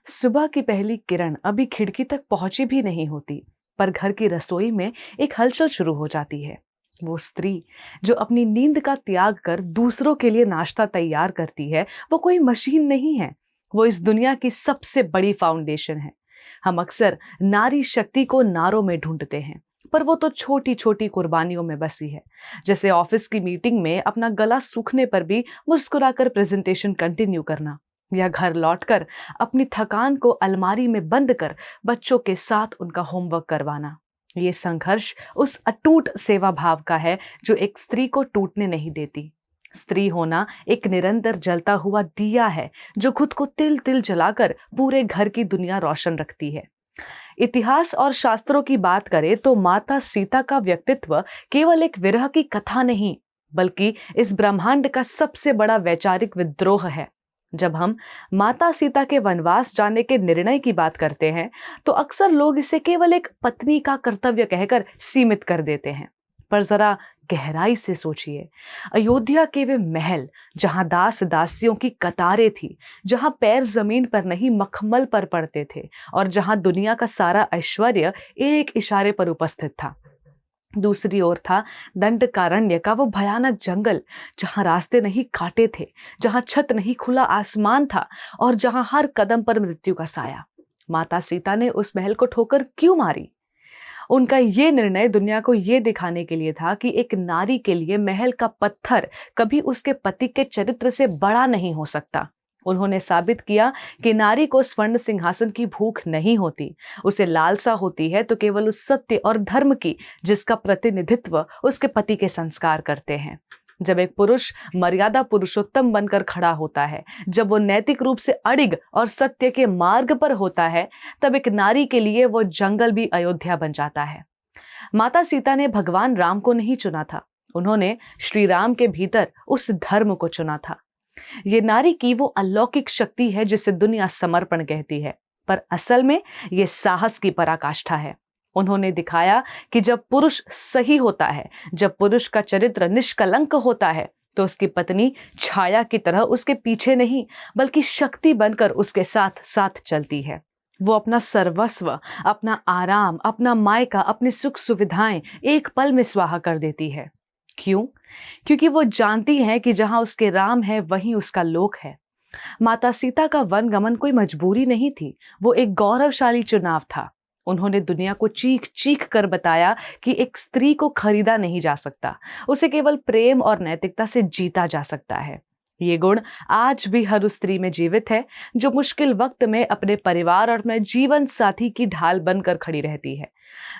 सुबह की पहली किरण अभी खिड़की तक पहुंची भी नहीं होती, पर घर की रसोई में एक हलचल शुरू हो जाती है। वो स्त्री जो अपनी नींद का त्याग कर दूसरों के लिए नाश्ता तैयार करती है, वो कोई मशीन नहीं है। वो इस दुनिया की सबसे बड़ी फाउंडेशन है। हम अक्सर नारी शक्ति को नारों में ढूंढते हैं, पर वो तो छोटी छोटी कुर्बानियों में बसी है। जैसे ऑफिस की मीटिंग में अपना गला सूखने पर भी मुस्कुराकर प्रेजेंटेशन कंटिन्यू करना, या घर लौटकर अपनी थकान को अलमारी में बंद कर बच्चों के साथ उनका होमवर्क करवाना। ये संघर्ष उस अटूट सेवा भाव का है जो एक स्त्री को टूटने नहीं देती। स्त्री होना एक निरंतर जलता हुआ दिया है जो खुद को तिल तिल जलाकर पूरे घर की दुनिया रोशन रखती है। इतिहास और शास्त्रों की बात करें तो माता सीता का व्यक्तित्व केवल एक विरह की कथा नहीं, बल्कि इस ब्रह्मांड का सबसे बड़ा वैचारिक विद्रोह है। जब हम माता सीता के वनवास जाने के निर्णय की बात करते हैं, तो अक्सर लोग इसे केवल एक पत्नी का कर्तव्य कहकर सीमित कर देते हैं। पर जरा गहराई से सोचिए, अयोध्या के वे महल जहां दास दासियों की कतारें थी, जहां पैर जमीन पर नहीं मखमल पर पड़ते थे, और जहां दुनिया का सारा ऐश्वर्य एक इशारे पर उपस्थित था। दूसरी ओर था दंडकारण्य का वो भयानक जंगल, जहां रास्ते नहीं काटे थे, जहां छत नहीं खुला आसमान था, और जहां हर कदम पर मृत्यु का साया। माता सीता ने उस महल को ठोकर क्यों मारी? उनका ये निर्णय दुनिया को ये दिखाने के लिए था कि एक नारी के लिए महल का पत्थर कभी उसके पति के चरित्र से बड़ा नहीं हो सकता। उन्होंने साबित किया कि नारी को स्वर्ण सिंहासन की भूख नहीं होती, उसे लालसा होती है तो केवल उस सत्य और धर्म की जिसका प्रतिनिधित्व उसके पति के संस्कार करते हैं। जब एक पुरुष मर्यादा पुरुषोत्तम बनकर खड़ा होता है, जब वो नैतिक रूप से अडिग और सत्य के मार्ग पर होता है, तब एक नारी के लिए वो जंगल भी अयोध्या बन जाता है। माता सीता ने भगवान राम को नहीं चुना था, उन्होंने श्री राम के भीतर उस धर्म को चुना था। ये नारी की वो अलौकिक शक्ति है जिसे दुनिया समर्पण कहती है, पर असल में ये साहस की पराकाष्ठा है। उन्होंने दिखाया कि जब पुरुष सही होता है, जब पुरुष का चरित्र निष्कलंक होता है, तो उसकी पत्नी छाया की तरह उसके पीछे नहीं, बल्कि शक्ति बनकर उसके साथ साथ चलती है। वो अपना सर्वस्व, अपना आराम, अपना मायका, अपनी सुख सुविधाएं एक पल में स्वाहा कर देती है। क्यों? क्योंकि वो जानती है कि जहां उसके राम है वहीं उसका लोक है। माता सीता का वनगमन कोई मजबूरी नहीं थी, वो एक गौरवशाली चुनाव था। उन्होंने दुनिया को चीख चीख कर बताया कि एक स्त्री को खरीदा नहीं जा सकता, उसे केवल प्रेम और नैतिकता से जीता जा सकता है। ये गुण आज भी हर उस स्त्री में जीवित है जो मुश्किल वक्त में अपने परिवार और अपने जीवन साथी की ढाल बनकर खड़ी रहती है।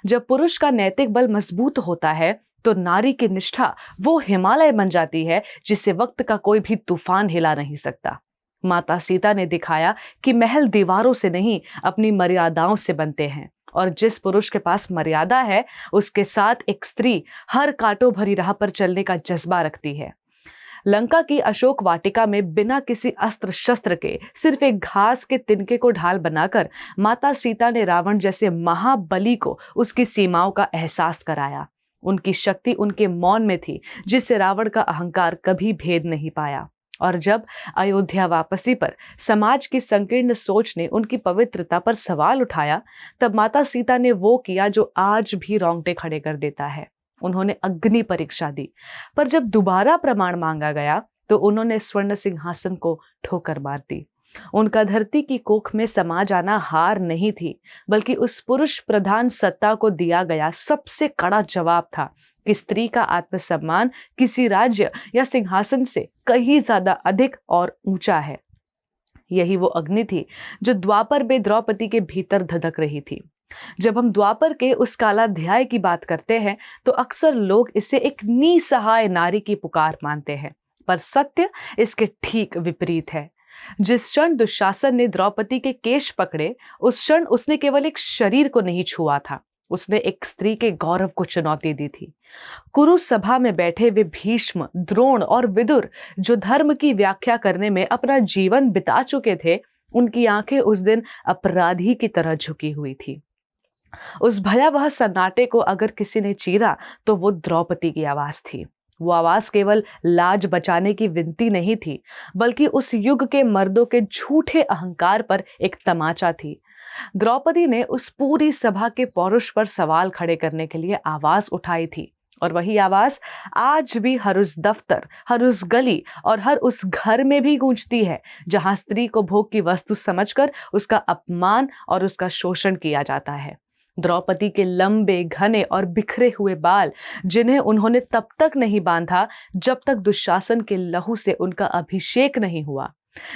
जब पुरुष का नैतिक बल मजबूत होता है, तो नारी की निष्ठा वो हिमालय बन जाती है जिसे वक्त का कोई भी तूफान हिला नहीं सकता। माता सीता ने दिखाया कि महल दीवारों से नहीं, अपनी मर्यादाओं से बनते हैं, और जिस पुरुष के पास मर्यादा है, उसके साथ एक स्त्री हर कांटों भरी राह पर चलने का जज्बा रखती है। लंका की अशोक वाटिका में बिना किसी अस्त्र शस्त्र के, सिर्फ एक घास के तिनके को ढाल बनाकर माता सीता ने रावण जैसे महाबली को उसकी सीमाओं का एहसास कराया। उनकी शक्ति उनके मौन में थी, जिससे रावण का अहंकार कभी भेद नहीं पाया। और जब अयोध्या वापसी पर समाज की संकीर्ण सोच ने उनकी पवित्रता पर सवाल उठाया, तब माता सीता ने वो किया जो आज भी रोंगटे खड़े कर देता है। उन्होंने अग्नि परीक्षा दी, पर जब दोबारा प्रमाण मांगा गया तो उन्होंने स्वर्ण सिंहासन को ठोकर मार दी। उनका धरती की कोख में समा जाना हार नहीं थी, बल्कि उस पुरुष प्रधान सत्ता को दिया गया सबसे कड़ा जवाब था कि स्त्री का आत्मसम्मान किसी राज्य या सिंहासन से कहीं ज्यादा अधिक और ऊंचा है। यही वो अग्नि थी जो द्वापर में द्रौपदी के भीतर धधक रही थी। जब हम द्वापर के उस कालाध्याय की बात करते हैं, तो अक्सर लोग इसे एक निसहाय नारी की पुकार मानते हैं, पर सत्य इसके ठीक विपरीत है। जिस क्षण दुशासन ने द्रौपदी के केश पकड़े, उस क्षण उसने केवल एक शरीर को नहीं छुआ था, उसने एक स्त्री के गौरव को चुनौती दी थी। कुरु सभा में बैठे वे भीष्म, द्रोण और विदुर, जो धर्म की व्याख्या करने में अपना जीवन बिता चुके थे, उनकी आंखें उस दिन अपराधी की तरह झुकी हुई थी। उस भयावह सन्नाटे को अगर किसी ने चीरा, तो वो द्रौपदी की आवाज थी। वो आवाज केवल लाज बचाने की विनती नहीं थी, बल्कि उस युग के मर्दों के झूठे अहंकार पर एक तमाचा थी। द्रौपदी ने उस पूरी सभा के पौरुष पर सवाल खड़े करने के लिए आवाज उठाई थी, और वही आवाज आज भी हर उस दफ्तर, हर उस गली और हर उस घर में भी गूंजती है जहां स्त्री को भोग की वस्तु समझकर उसका अपमान और उसका शोषण किया जाता है। द्रौपदी के लंबे, घने और बिखरे हुए बाल, जिन्हें उन्होंने तब तक नहीं बांधा जब तक दुशासन के लहू से उनका अभिषेक नहीं हुआ।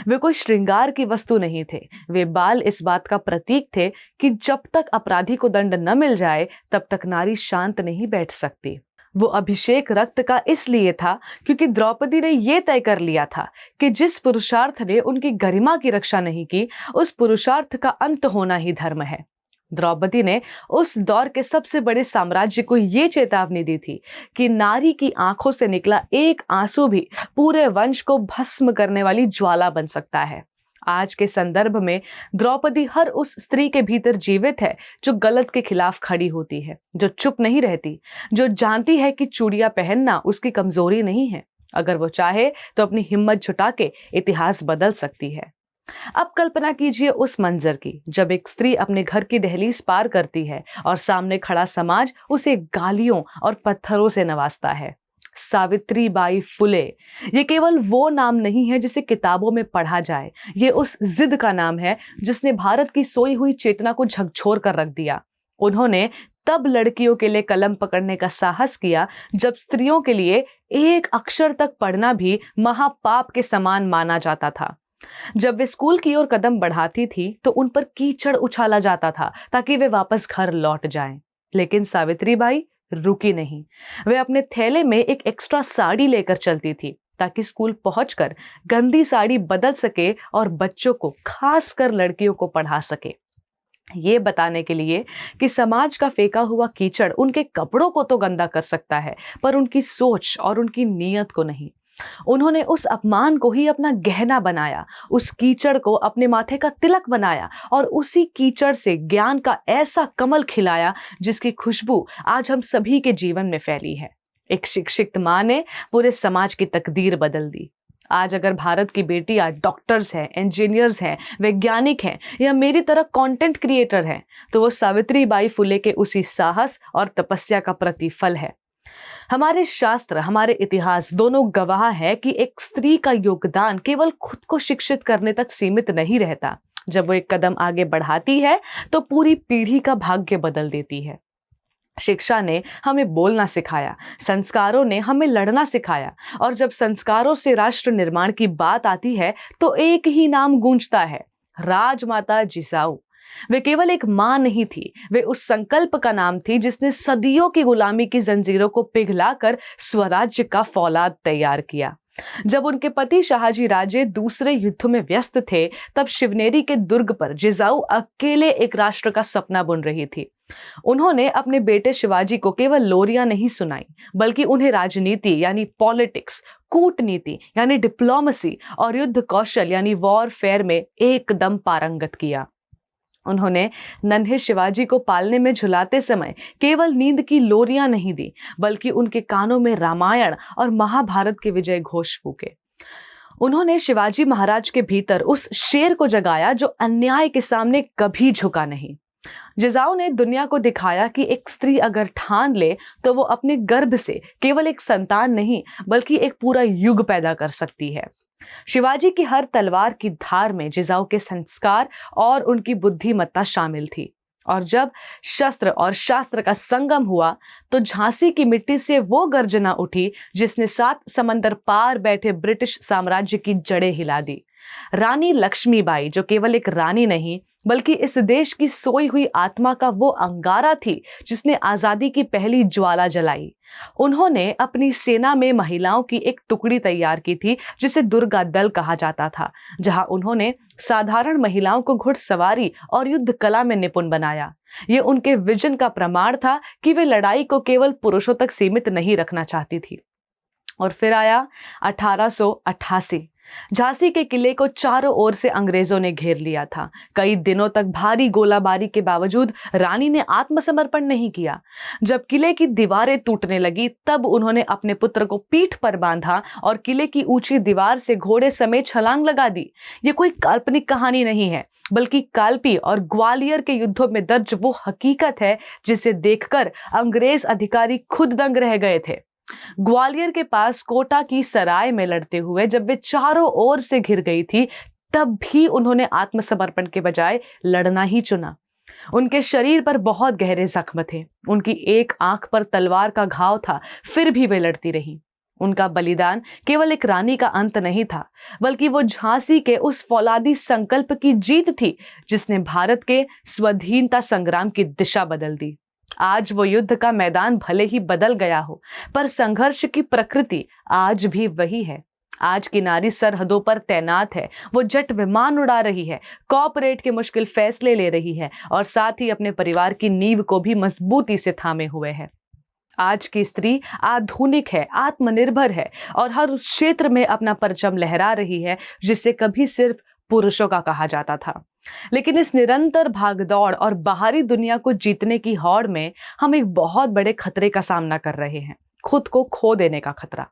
वे कोई श्रृंगार की वस्तु नहीं थे। वे बाल इस बात का प्रतीक थे कि जब तक अपराधी को दंड न मिल जाए तब तक नारी शांत नहीं बैठ सकती। वो अभिषेक रक्त का इसलिए था क्योंकि द्रौपदी ने यह तय कर लिया था कि जिस पुरुषार्थ ने उनकी गरिमा की रक्षा नहीं की, उस पुरुषार्थ का अंत होना ही धर्म है। द्रौपदी ने उस दौर के सबसे बड़े साम्राज्य को यह चेतावनी दी थी कि नारी की आंखों से निकला एक आंसू भी पूरे वंश को भस्म करने वाली ज्वाला बन सकता है। आज के संदर्भ में द्रौपदी हर उस स्त्री के भीतर जीवित है जो गलत के खिलाफ खड़ी होती है, जो चुप नहीं रहती, जो जानती है कि चूड़ियां पहनना उसकी कमजोरी नहीं है। अगर वो चाहे तो अपनी हिम्मत जुटा के इतिहास बदल सकती है। अब कल्पना कीजिए उस मंजर की जब एक स्त्री अपने घर की दहलीज पार करती है और सामने खड़ा समाज उसे गालियों और पत्थरों से नवाजता है। सावित्री बाई फुले, ये केवल वो नाम नहीं है जिसे किताबों में पढ़ा जाए, ये उस जिद का नाम है जिसने भारत की सोई हुई चेतना को झकझोर कर रख दिया। उन्होंने तब लड़कियों के लिए कलम पकड़ने का साहस किया जब स्त्रियों के लिए एक अक्षर तक पढ़ना भी महापाप के समान माना जाता था। जब वे स्कूल की ओर कदम बढ़ाती थी तो उन पर कीचड़ उछाला जाता था ताकि वे वापस घर लौट जाएं। लेकिन सावित्रीबाई रुकी नहीं। वे अपने थैले में एक एक्स्ट्रा साड़ी लेकर चलती थी ताकि स्कूल पहुंचकर गंदी साड़ी बदल सके और बच्चों को, खासकर लड़कियों को पढ़ा सके। ये बताने के लिए कि समाज का फेंका हुआ कीचड़ उनके कपड़ों को तो गंदा कर सकता है, पर उनकी सोच और उनकी नीयत को नहीं। उन्होंने उस अपमान को ही अपना गहना बनाया, उस कीचड़ को अपने माथे का तिलक बनाया और उसी कीचड़ से ज्ञान का ऐसा कमल खिलाया जिसकी खुशबू आज हम सभी के जीवन में फैली है। एक शिक्षित मां ने पूरे समाज की तकदीर बदल दी। आज अगर भारत की बेटियां डॉक्टर्स हैं, इंजीनियर्स हैं, वैज्ञानिक हैं या मेरी तरह कंटेंट क्रिएटर हैं, तो वो सावित्रीबाई फुले के उसी साहस और तपस्या का प्रतिफल है। हमारे शास्त्र, हमारे इतिहास दोनों गवाह है कि एक स्त्री का योगदान केवल खुद को शिक्षित करने तक सीमित नहीं रहता। जब वो एक कदम आगे बढ़ाती है तो पूरी पीढ़ी का भाग्य बदल देती है। शिक्षा ने हमें बोलना सिखाया, संस्कारों ने हमें लड़ना सिखाया, और जब संस्कारों से राष्ट्र निर्माण की बात आती है तो एक ही नाम गूंजता है, राजमाता जिजाऊ। वे केवल एक मां नहीं थी, वे उस संकल्प का नाम थी जिसने सदियों की गुलामी की जंजीरों को पिघलाकर स्वराज्य का फौलाद तैयार किया। जब उनके पति शाहजी राजे दूसरे युद्ध में व्यस्त थे, तब शिवनेरी के दुर्ग पर जिजाऊ अकेले एक राष्ट्र का सपना बुन रही थी। उन्होंने अपने बेटे शिवाजी को केवल लोरियां नहीं सुनाई, बल्कि उन्हें राजनीति यानी पॉलिटिक्स, कूटनीति यानी डिप्लोमेसी और युद्ध कौशल यानी वॉरफेयर में एकदम पारंगत किया। उन्होंने नन्हे शिवाजी को पालने में झुलाते समय केवल नींद की लोरियां नहीं दी, बल्कि उनके कानों में रामायण और महाभारत के विजय घोष फूके। उन्होंने शिवाजी महाराज के भीतर उस शेर को जगाया जो अन्याय के सामने कभी झुका नहीं। जिजाऊ ने दुनिया को दिखाया कि एक स्त्री अगर ठान ले तो वो अपने गर्भ से केवल एक संतान नहीं, बल्कि एक पूरा युग पैदा कर सकती है। शिवाजी की हर तलवार की धार में जिजाऊ के संस्कार और उनकी बुद्धिमत्ता शामिल थी। और जब शस्त्र और शास्त्र का संगम हुआ तो झांसी की मिट्टी से वो गर्जना उठी जिसने 7 समंदर पार बैठे ब्रिटिश साम्राज्य की जड़ें हिला दी। रानी लक्ष्मीबाई, जो केवल एक रानी नहीं बल्कि इस देश की सोई हुई आत्मा का वो अंगारा थी जिसने आजादी की पहली ज्वाला जलाई। उन्होंने अपनी सेना में महिलाओं की एक टुकड़ी तैयार की थी जिसे दुर्गा दल कहा जाता था, जहां उन्होंने साधारण महिलाओं को घुड़सवारी और युद्ध कला में निपुण बनाया। ये उनके विजन का प्रमाण था कि वे लड़ाई को केवल पुरुषों तक सीमित नहीं रखना चाहती थी। और फिर आया 1888। झांसी के किले को चारों ओर से अंग्रेजों ने घेर लिया था। कई दिनों तक भारी गोलाबारी के बावजूद रानी ने आत्मसमर्पण नहीं किया। जब किले की दीवारें टूटने लगी तब उन्होंने अपने पुत्र को पीठ पर बांधा और किले की ऊंची दीवार से घोड़े समेत छलांग लगा दी। ये कोई काल्पनिक कहानी नहीं है, बल्कि कालपी और ग्वालियर के युद्धों में दर्ज वो हकीकत है जिसे देखकर अंग्रेज अधिकारी खुद दंग रह गए थे। ग्वालियर के पास कोटा की सराय में लड़ते हुए जब वे चारों ओर से घिर गई थी, तब भी उन्होंने आत्मसमर्पण के बजाय लड़ना ही चुना। उनके शरीर पर बहुत गहरे जख्म थे, उनकी एक आंख पर तलवार का घाव था, फिर भी वे लड़ती रहीं। उनका बलिदान केवल एक रानी का अंत नहीं था, बल्कि वो झांसी के उस फौलादी संकल्प की जीत थी जिसने भारत के स्वाधीनता संग्राम की दिशा बदल दी। आज वो युद्ध का मैदान भले ही बदल गया हो, पर संघर्ष की प्रकृति आज भी वही है। आज की नारी सरहदों पर तैनात है, वो जेट विमान उड़ा रही है, कॉर्पोरेट के मुश्किल फैसले ले रही है और साथ ही अपने परिवार की नींव को भी मजबूती से थामे हुए है। आज की स्त्री आधुनिक है, आत्मनिर्भर है और हर उस क्षेत्र में अपना परचम लहरा रही है जिसे कभी सिर्फ पुरुषों का कहा जाता था। लेकिन इस निरंतर भागदौड़ और बाहरी दुनिया को जीतने की होड़ में हम एक बहुत बड़े खतरे का सामना कर रहे हैं, खुद को खो देने का खतरा।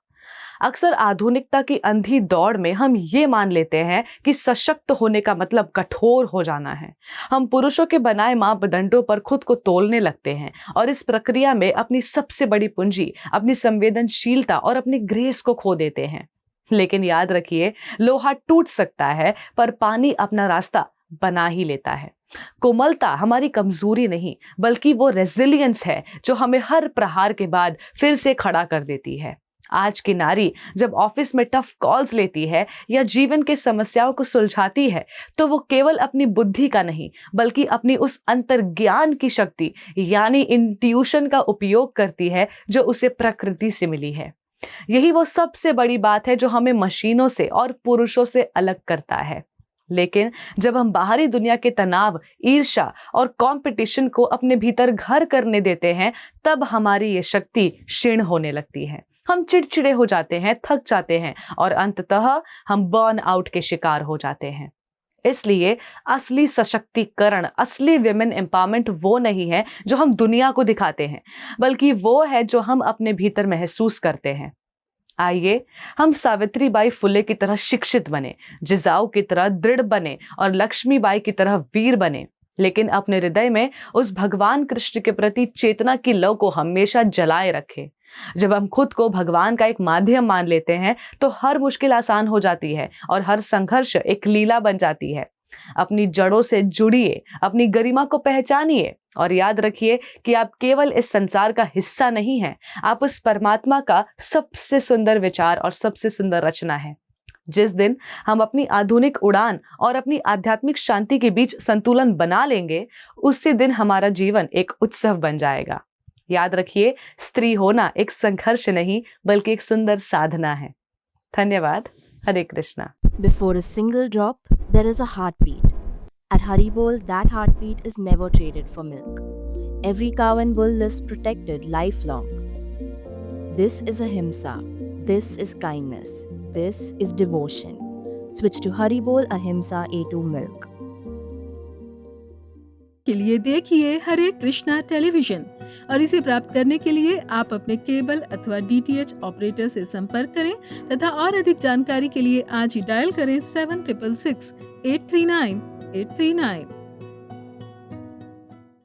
अक्सर आधुनिकता की अंधी दौड़ में हम ये मान लेते हैं कि सशक्त होने का मतलब कठोर हो जाना है। हम पुरुषों के बनाए मापदंडों पर खुद को तोलने लगते हैं और इस प्रक्रिया में अपनी सबसे बड़ी पूंजी, अपनी संवेदनशीलता और अपनी ग्रेस को खो देते हैं। लेकिन याद रखिए, लोहा टूट सकता है पर पानी अपना रास्ता बना ही लेता है। कोमलता हमारी कमजोरी नहीं, बल्कि वो रेजिलियंस है जो हमें हर प्रहार के बाद फिर से खड़ा कर देती है। आज की नारी जब ऑफिस में टफ कॉल्स लेती है या जीवन के समस्याओं को सुलझाती है, तो वो केवल अपनी बुद्धि का नहीं, बल्कि अपनी उस अंतर्ज्ञान की शक्ति यानी इंट्यूशन का उपयोग करती है जो उसे प्रकृति से मिली है। यही वो सबसे बड़ी बात है जो हमें मशीनों से और पुरुषों से अलग करता है। लेकिन जब हम बाहरी दुनिया के तनाव, ईर्ष्या और कंपटीशन को अपने भीतर घर करने देते हैं, तब हमारी ये शक्ति क्षीण होने लगती है। हम चिड़चिड़े हो जाते हैं, थक जाते हैं और अंततः हम बर्न आउट के शिकार हो जाते हैं। इसलिए असली सशक्तिकरण, असली विमेन एम्पावरमेंट वो नहीं है जो हम दुनिया को दिखाते हैं, बल्कि वो है जो हम अपने भीतर महसूस करते हैं। आइए हम सावित्रीबाई फुले की तरह शिक्षित बने, जिजाऊ की तरह दृढ़ बने और लक्ष्मीबाई की तरह वीर बने, लेकिन अपने हृदय में उस भगवान कृष्ण के प्रति चेतना की लौ को हमेशा जलाए रखें। जब हम खुद को भगवान का एक माध्यम मान लेते हैं तो हर मुश्किल आसान हो जाती है और हर संघर्ष एक लीला बन जाती है। अपनी जड़ों से जुड़िए, अपनी गरिमा को पहचानिए और याद रखिए कि आप केवल इस संसार का हिस्सा नहीं हैं, आप उस परमात्मा का सबसे सुंदर विचार और सबसे सुंदर रचना है। जिस दिन हम अपनी आधुनिक उड़ान और अपनी आध्यात्मिक शांति के बीच संतुलन बना लेंगे, उसी दिन हमारा जीवन एक उत्सव बन जाएगा। याद रखिए, स्त्री होना एक संघर्ष नहीं बल्कि एक सुंदर साधना है। धन्यवाद। हरे Krishna. Before a single drop, there is a heartbeat. At Haribol, that heartbeat is never traded for milk. Every cow and bull lives protected lifelong. This is ahimsa. This is kindness. This is devotion. Switch to Haribol Ahimsa A2 milk. के लिए देखिए हरे Krishna television और इसे प्राप्त करने के लिए आप अपने केबल अथवा DTH ऑपरेटर से संपर्क करें तथा और अधिक जानकारी के लिए आज ही डायल करें 7666 839 839।